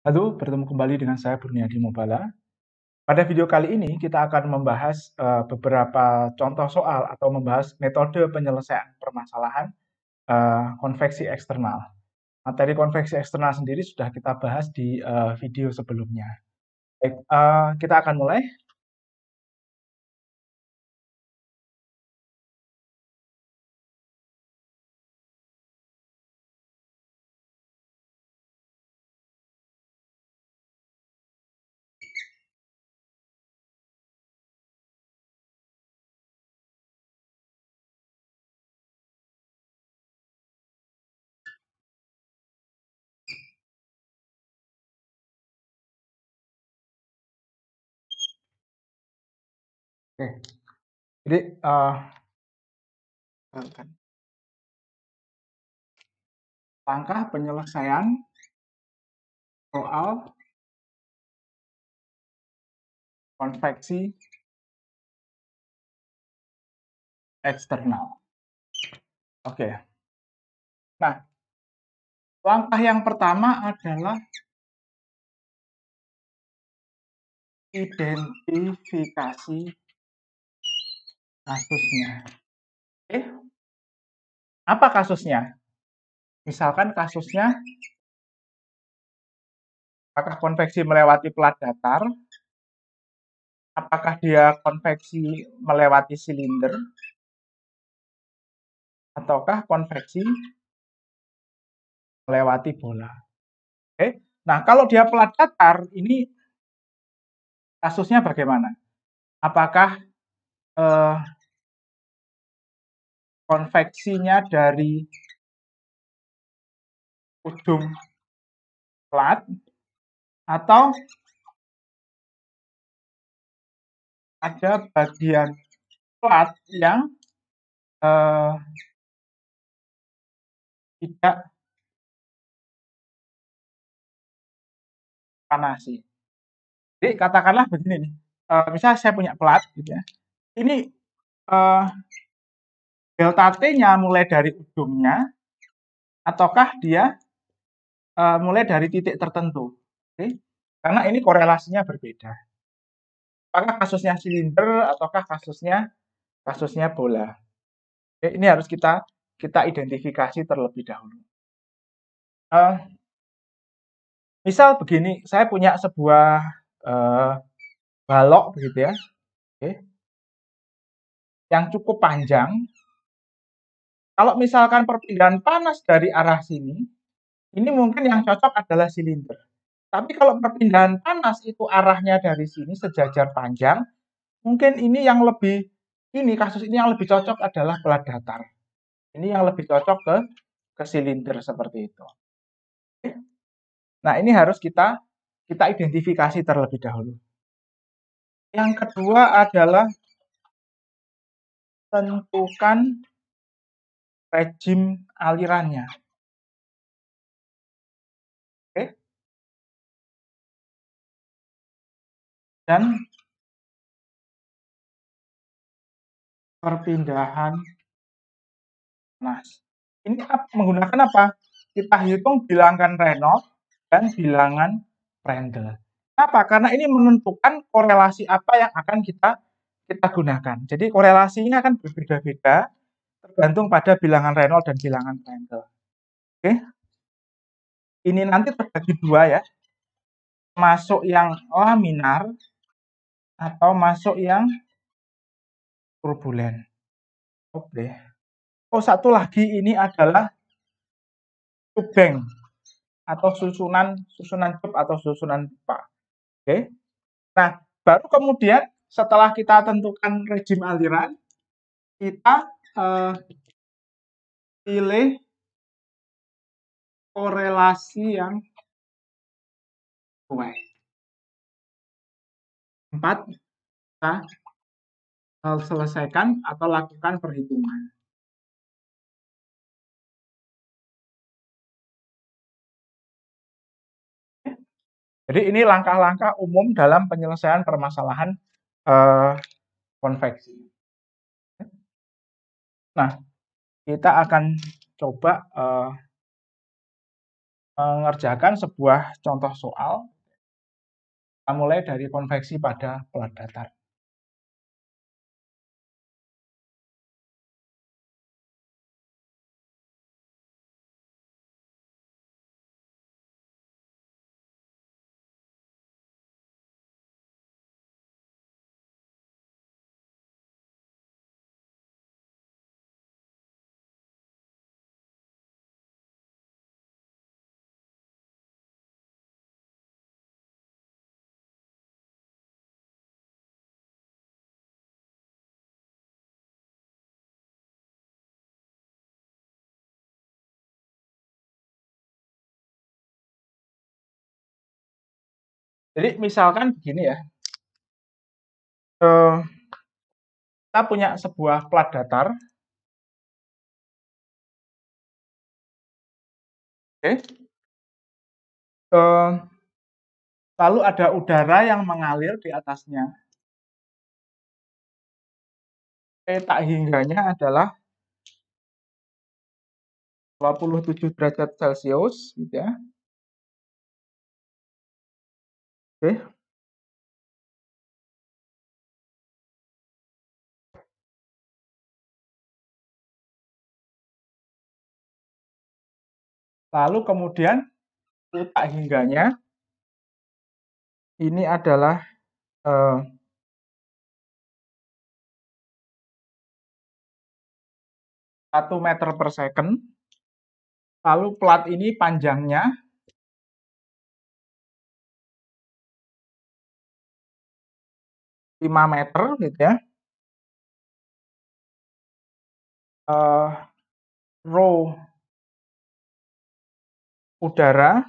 Halo, bertemu kembali dengan saya Burniadi Mobala. Pada video kali ini kita akan membahas beberapa contoh soal atau membahas metode penyelesaian permasalahan konveksi eksternal. Materi konveksi eksternal sendiri sudah kita bahas di video sebelumnya. Baik, kita akan mulai. Oke, jadi langkah penyelesaian soal konveksi eksternal. Oke, nah langkah yang pertama adalah identifikasi kasusnya. Oke, apa kasusnya? Misalkan kasusnya apakah konveksi melewati plat datar, apakah dia konveksi melewati silinder, ataukah konveksi melewati bola. Oke. Nah, kalau dia plat datar, ini kasusnya bagaimana? Apakah konveksinya dari ujung plat atau ada bagian plat yang tidak panasi. Jadi katakanlah begini nih, misalnya saya punya plat, gitu ya. Ini delta T-nya mulai dari ujungnya, ataukah dia mulai dari titik tertentu. Oke? Karena ini korelasinya berbeda. Apakah kasusnya silinder ataukah kasusnya bola. Oke, ini harus kita identifikasi terlebih dahulu. Misal begini, saya punya sebuah balok begitu ya, oke, yang cukup panjang. Kalau misalkan perpindahan panas dari arah sini, ini mungkin yang cocok adalah silinder. Tapi kalau perpindahan panas itu arahnya dari sini sejajar panjang, mungkin ini yang lebih kasus ini yang lebih cocok adalah plat datar. Ini yang lebih cocok ke silinder seperti itu. Nah, ini harus kita identifikasi terlebih dahulu. Yang kedua adalah tentukan rejim alirannya. Oke. Dan perpindahan panas. Ini menggunakan apa? Kita hitung bilangan Reynolds dan bilangan Prandtl. Kenapa? Karena ini menentukan korelasi apa yang akan kita gunakan. Jadi korelasinya akan berbeda-beda tergantung pada bilangan Reynolds dan bilangan Prandtl. Oke. Ini nanti terbagi dua ya. Masuk yang laminar atau masuk yang turbulen. Oke. Oh, satu lagi ini adalah tube bank atau susunan tube atau susunan pipa. Oke. Nah, baru kemudian setelah kita tentukan rejim aliran, kita pilih korelasi yang sesuai. 4, kita selesaikan atau lakukan perhitungan. Jadi ini langkah-langkah umum dalam penyelesaian permasalahan konveksi. Nah, kita akan coba mengerjakan sebuah contoh soal. Kita mulai dari konveksi pada plat datar. Jadi misalkan begini ya, kita punya sebuah plat datar, oke. Lalu ada udara yang mengalir di atasnya. Tak hingganya adalah 27 derajat Celcius, gitu ya. Oke. Lalu kemudian letak hingganya ini adalah 1 meter per second. Lalu plat ini panjangnya 5 meter, gitu ya. Rho udara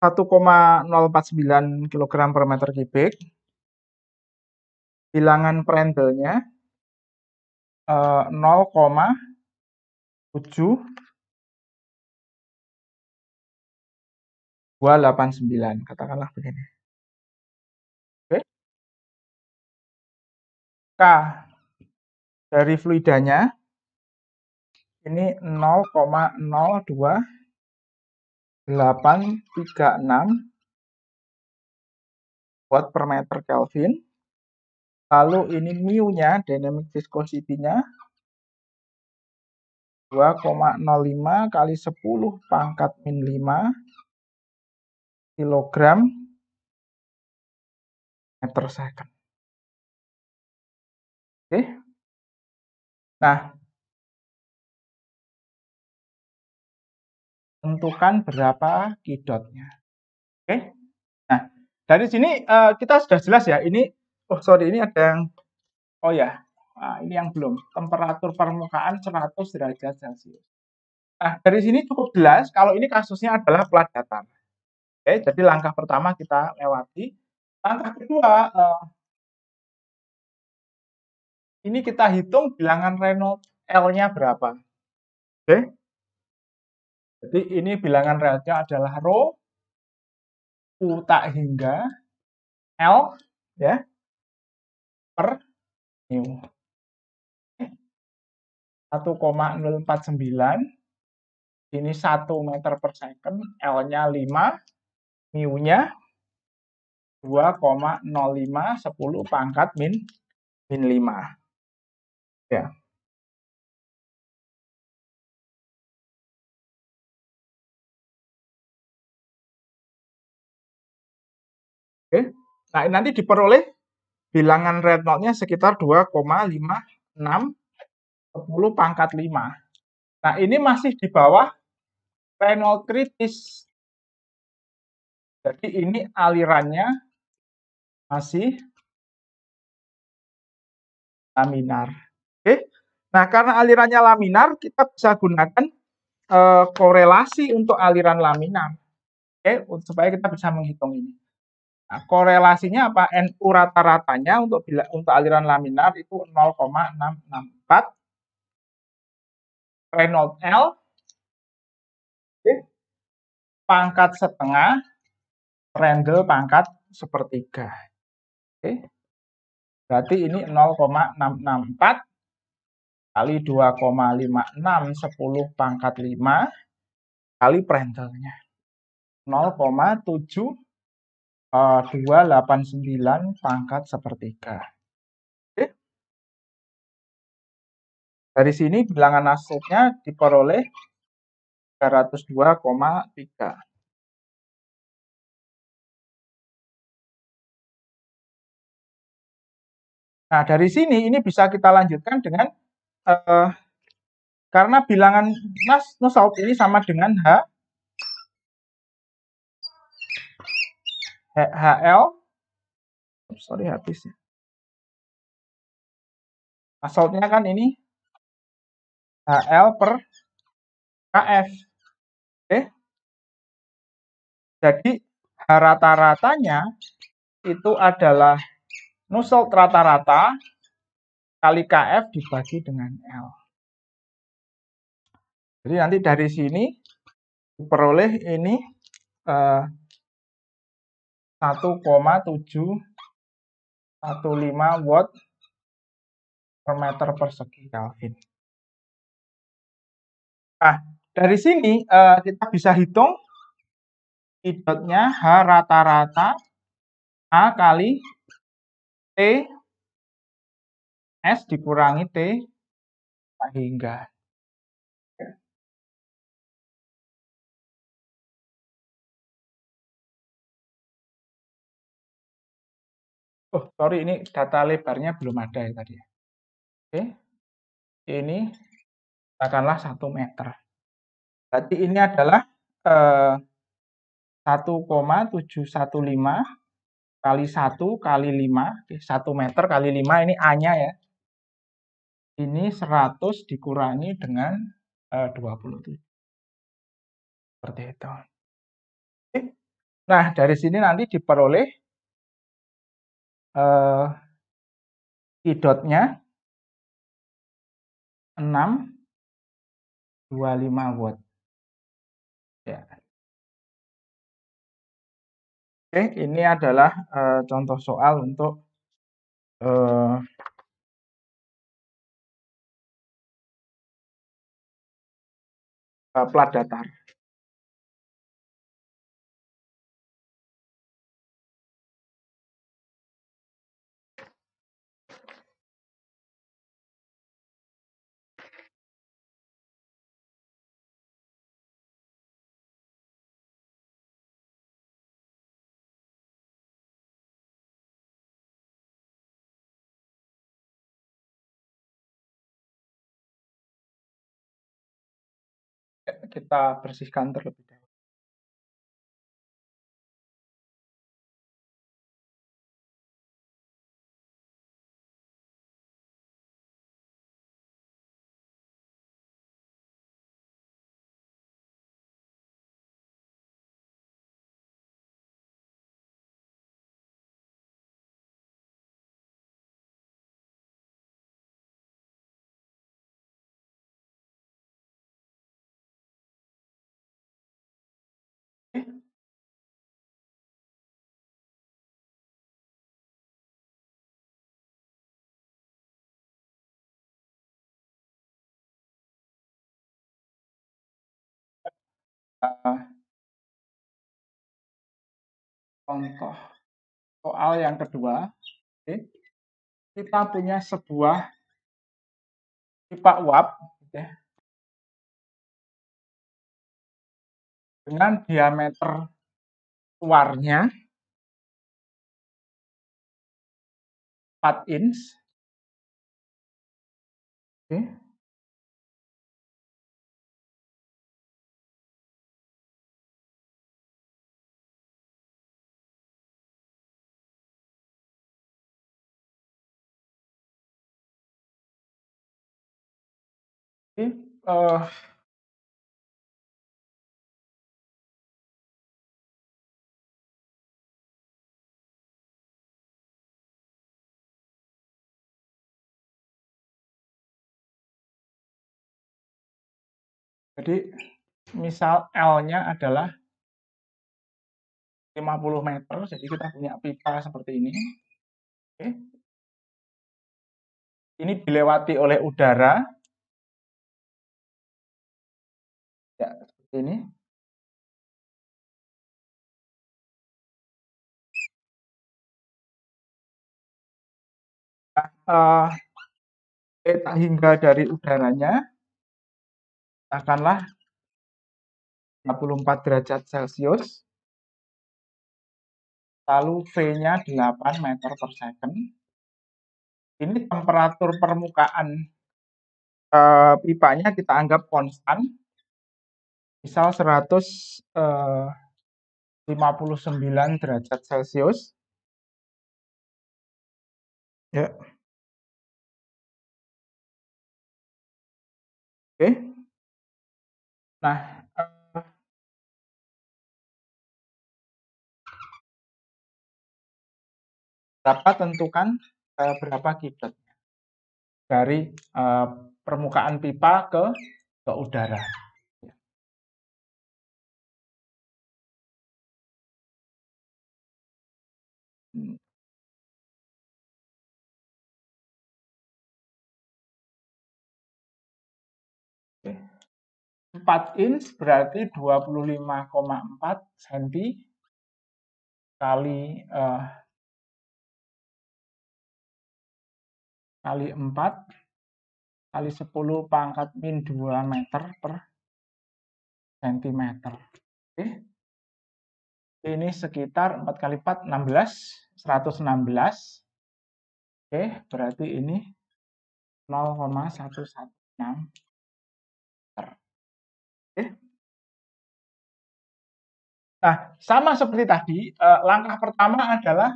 1,049 kg per meter kubik. Bilangan Prandtl-nya 0,7289, katakanlah begini. Oke. K dari fluidanya ini 0,02836 watt per meter Kelvin. Lalu ini mu-nya, dynamic viscosity-nya 2,05 kali 10 pangkat min 5 kilogram meter second. Oke. Nah, tentukan berapa kidotnya. Oke. Nah, dari sini kita sudah jelas ya. Ini, ini ada yang, ini yang belum. Temperatur permukaan 100 derajat Celcius. Nah, dari sini cukup jelas kalau ini kasusnya adalah plat datar. Oke, jadi langkah pertama kita lewati. Langkah kedua, ini kita hitung bilangan Reynolds L-nya berapa. Oke. Jadi ini bilangan Reynolds-nya adalah rho U tak hingga L ya per mu. 1,049, ini 1 meter per second, L-nya 5, mu-nya 2,0510 pangkat min 5. Ya. Oke. Nah, nanti diperoleh bilangan Reynolds-nya sekitar 2,5610 pangkat 5. Nah, ini masih di bawah Reynolds kritis. Jadi ini alirannya masih laminar. Oke. Nah, karena alirannya laminar, kita bisa gunakan korelasi untuk aliran laminar. Oke, supaya kita bisa menghitung ini. Nah, korelasinya apa? NU rata-ratanya untuk aliran laminar itu 0,664 Reynolds L, oke, pangkat setengah Prandtl pangkat sepertiga. Oke. Berarti ini 0,664 kali 2,56 10 pangkat 5 kali Prandtlnya 0,7289 pangkat sepertiga. Oke. Dari sini bilangan nasibnya diperoleh 302,3. Nah, dari sini ini bisa kita lanjutkan dengan karena bilangan Nusselt ini sama dengan HL, sorry habis ya. Nusseltnya kan ini HL per KF. Oke. Jadi rata-ratanya itu adalah Nusselt rata-rata kali KF dibagi dengan L. Jadi nanti dari sini diperoleh ini 1,715 watt per meter persegi Kelvin. Nah, dari sini kita bisa hitung I dotnya H rata-rata A kali T S dikurangi T hingga. Oh, sorry, ini data lebarnya belum ada ya tadi. Oke, ini katakanlah 1 meter. Berarti ini adalah 1,715 kali 1 kali 5, 1 meter kali 5, ini A-nya ya. Ini 100 dikurangi dengan 27. Seperti itu. Oke. Nah, dari sini nanti diperoleh I dotnya 625 watt. Ya. Oke, ini adalah contoh soal untuk plat datar. Kita bersihkan terlebih dahulu. Contoh soal yang kedua, kita punya sebuah pipa uap dengan diameter luarnya 4 inch. Jadi misal L-nya adalah 50 meter, jadi kita punya pipa seperti ini. Oke. Ini dilewati oleh udara Ya, seperti ini. Nah, tak hingga dari udaranya katakanlah 34 derajat Celcius, lalu V-nya 8 meter per second. Ini temperatur permukaan pipanya kita anggap konstan, misal 159 derajat Celcius. Ya, oke. Nah, dapat tentukan berapa kiblat dari permukaan pipa ke udara. Hmm, oke. 4 inch berarti 25,4 cm kali 4 kali 10 pangkat min 2 meter per centimeter. Oke. Ini sekitar 4 kali 4, 16, 116. Oke, berarti ini 0,116 meter. Oke. Nah, sama seperti tadi, langkah pertama adalah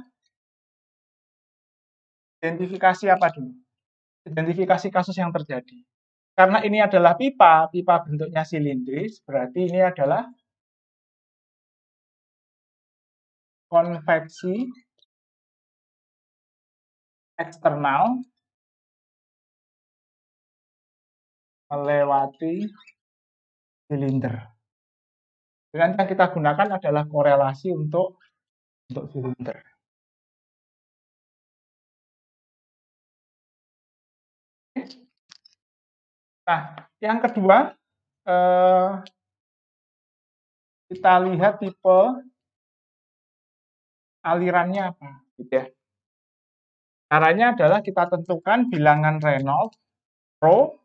identifikasi apa dulu? Identifikasi kasus yang terjadi. Karena ini adalah pipa, pipa bentuknya silindris, berarti ini adalah konveksi eksternal melewati silinder. Dengan yang kita gunakan adalah korelasi untuk silinder. Nah, yang kedua, kita lihat tipe alirannya apa, gitu ya. Caranya adalah kita tentukan bilangan Reynolds Rho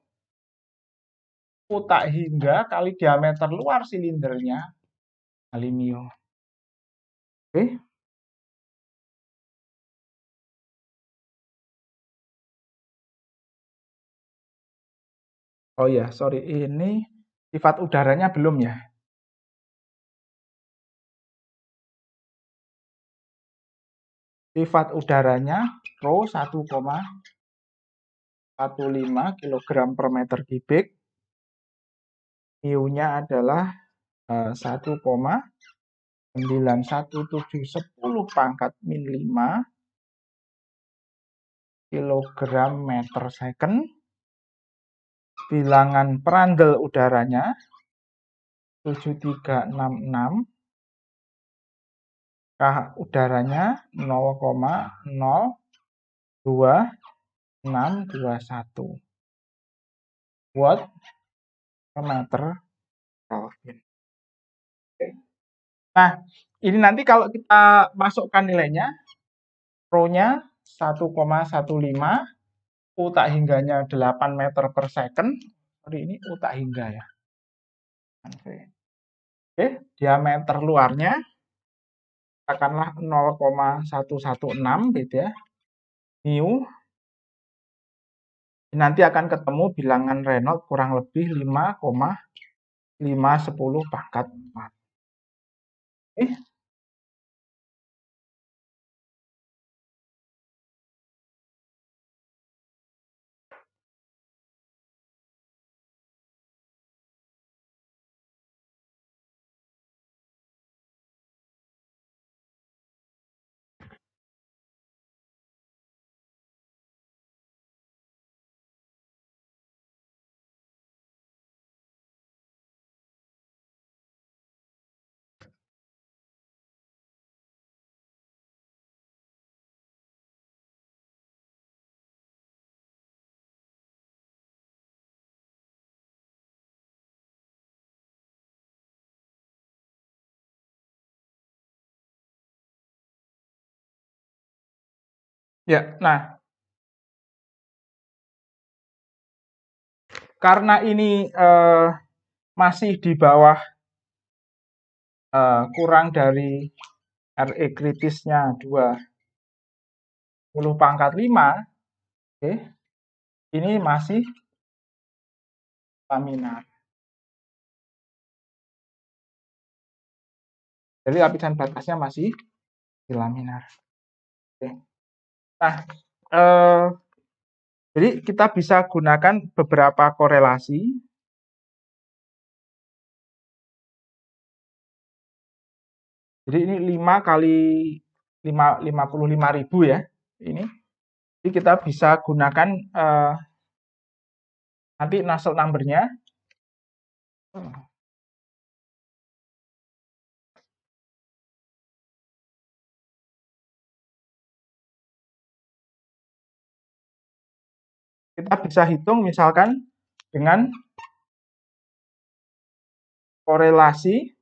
tak hingga kali diameter luar silindernya kali mu. Oke. Oh ya, sorry, ini sifat udaranya belum ya. Sifat udaranya Rho 1,15 kg per meter kubik. Mu-nya adalah 1,91710 pangkat min 5 kilogram meter second. Bilangan perandel udaranya 7366. Udaranya 0,02621 watt per meter Kelvin. Nah, ini nanti kalau kita masukkan nilainya, Rho-nya 1,15, U tak hingganya 8 meter per second. Sorry, ini U tak hingga ya. Oke, diameter luarnya katakanlah 0,116 gitu ya. Mu nanti akan ketemu bilangan Reynolds kurang lebih 5,510 pangkat 4. Oke. Ya, nah, karena ini masih di bawah kurang dari RE kritisnya 20/5, oke, ini masih laminar. Jadi lapisan batasnya masih di laminar. Oke. Nah, jadi kita bisa gunakan beberapa korelasi. Jadi ini 5 kali 55.000 ya. Ini. Jadi kita bisa gunakan nanti Nusselt number-nya. Kita bisa hitung misalkan dengan korelasi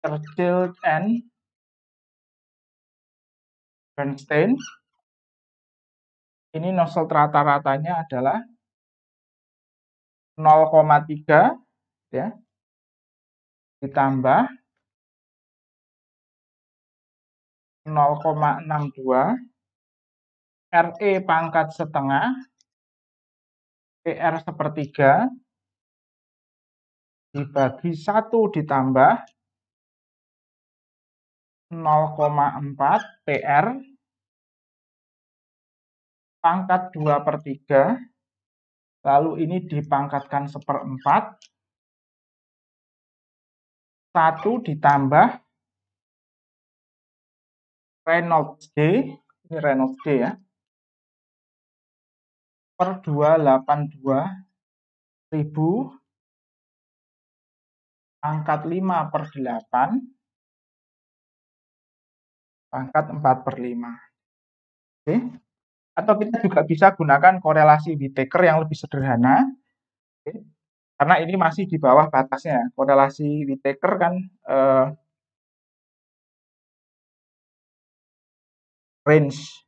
Churchill and Bernstein. Ini Nusselt rata-ratanya adalah 0,3 ya, ditambah 0,62 RE pangkat setengah PR sepertiga dibagi 1 ditambah 0,4 PR pangkat 2/3, lalu ini dipangkatkan 1/4, 1 ditambah Reynolds D, ini Reynolds D ya, per 282.000 pangkat 5/8 pangkat 4/5. Oke. Atau kita juga bisa gunakan korelasi Whittaker yang lebih sederhana. Oke. Karena ini masih di bawah batasnya. Korelasi Whittaker kan range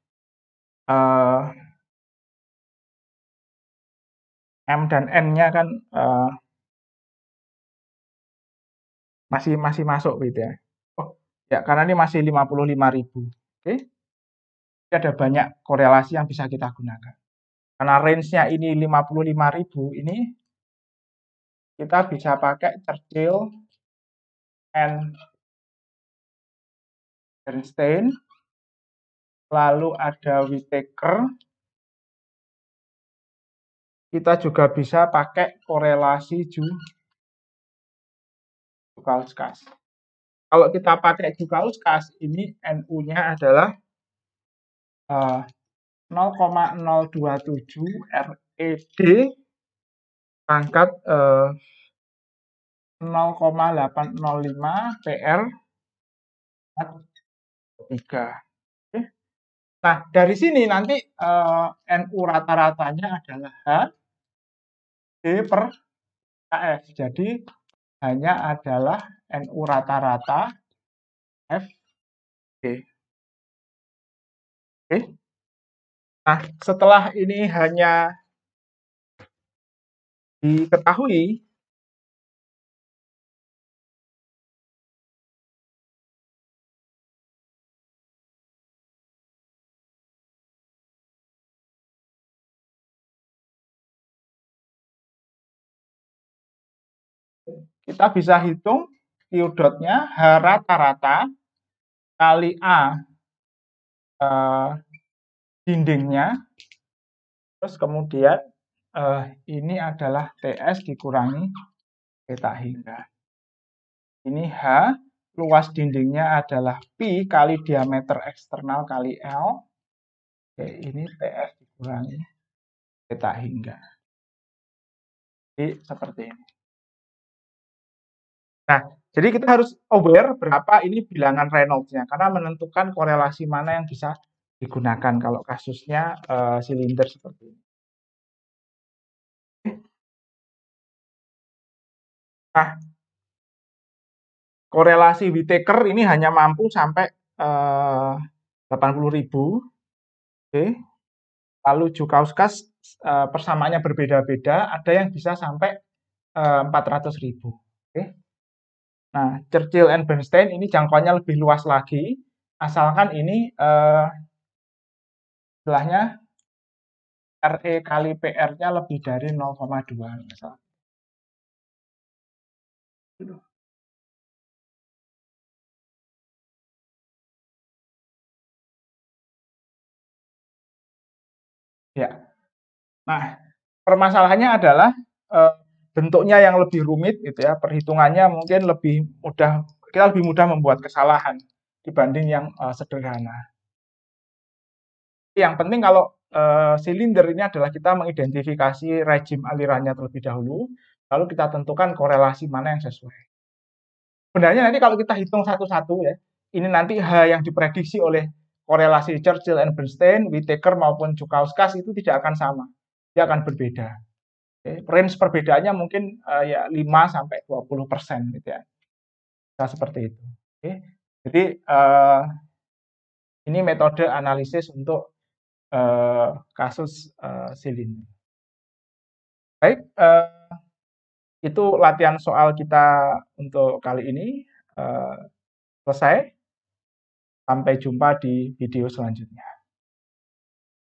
M dan N-nya kan masih masuk gitu ya. Oh, ya karena ini masih 55.000. Oke. Jadi ada banyak korelasi yang bisa kita gunakan. Karena range-nya ini 55.000, ini kita bisa pakai Churchill and Bernstein, lalu ada Whittaker. Kita juga bisa pakai korelasi Joukowskas. Kalau kita pakai Joukowskas, ini NU-nya adalah 0,027 RED pangkat 0,805 PR 3. Oke. Nah, dari sini nanti NU rata-ratanya adalah H D per KF. Jadi hanya adalah NU rata-rata F D. Oke. Nah, setelah ini hanya diketahui, kita bisa hitung Q dot-nya H rata-rata kali A dindingnya, terus kemudian ini adalah TS dikurangi theta hingga. Ini H, luas dindingnya adalah Pi kali diameter eksternal kali L. Oke, ini TS dikurangi theta hingga. Jadi seperti ini. Nah, jadi kita harus aware berapa ini bilangan Reynolds-nya, karena menentukan korelasi mana yang bisa digunakan kalau kasusnya silinder seperti ini. Nah, korelasi Whittaker ini hanya mampu sampai 80.000, oke. Lalu Jokauskas persamaannya berbeda-beda, ada yang bisa sampai 400.000, oke. Nah, Churchill and Bernstein ini jangkauannya lebih luas lagi, asalkan ini istilahnya RE kali PR-nya lebih dari 0,2 misalnya. Ya. Nah, permasalahannya adalah bentuknya yang lebih rumit gitu ya, perhitungannya mungkin lebih mudah, kita lebih mudah membuat kesalahan dibanding yang sederhana. Yang penting kalau silinder ini adalah kita mengidentifikasi rejim alirannya terlebih dahulu, lalu kita tentukan korelasi mana yang sesuai. Sebenarnya nanti kalau kita hitung satu-satu ya, ini nanti H yang diprediksi oleh korelasi Churchill and Bernstein, Whittaker maupun Jokauskas itu tidak akan sama, dia akan berbeda. Range perbedaannya mungkin ya 5-20% gitu ya, bisa seperti itu. Jadi ini metode analisis untuk kasus silinder. Baik, itu latihan soal kita untuk kali ini selesai. Sampai jumpa di video selanjutnya.